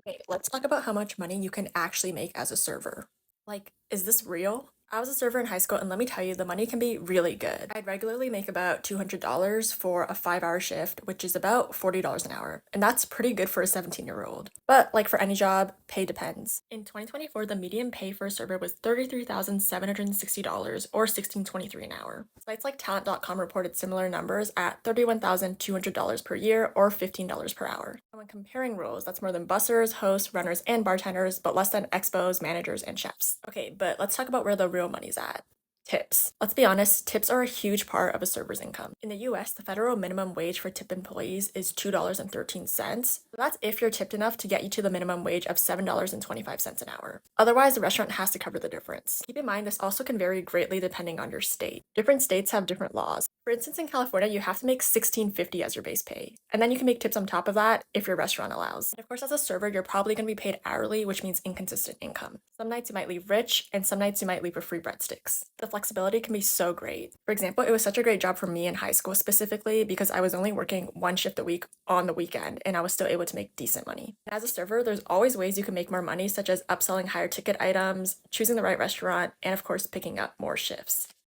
Okay, let's talk about how much money you can actually make as a server. Like, is this real? I was a server in high school, and let me tell you, the money can be really good. I'd regularly make about $200 for a 5 hour shift, which is about $40 an hour. And that's pretty good for a 17-year-old. But like for any job, pay depends. In 2024, the median pay for a server was $33,760 or $16.23 an hour. Sites like Talent.com reported similar numbers at $31,200 per year or $15 per hour. And when comparing roles, that's more than bussers, hosts, runners, and bartenders, but less than expos, managers, and chefs. Okay, but let's talk about where the real money's at. Tips. Let's be honest, tips are a huge part of a server's income. In the US, the federal minimum wage for tip employees is $2.13. So that's if you're tipped enough to get you to the minimum wage of $7.25 an hour. Otherwise, the restaurant has to cover the difference. Keep in mind, this also can vary greatly depending on your state. Different states have different laws. For instance, in California, you have to make $16.50 as your base pay. And then you can make tips on top of that if your restaurant allows. And of course, as a server, you're probably going to be paid hourly, which means inconsistent income. Some nights you might leave rich, and some nights you might leave with free breadsticks. The flexibility can be so great. For example, it was such a great job for me in high school specifically because I was only working one shift a week on the weekend, and I was still able to make decent money. As a server, there's always ways you can make more money, such as upselling higher ticket items, choosing the right restaurant, and of course, picking up more shifts.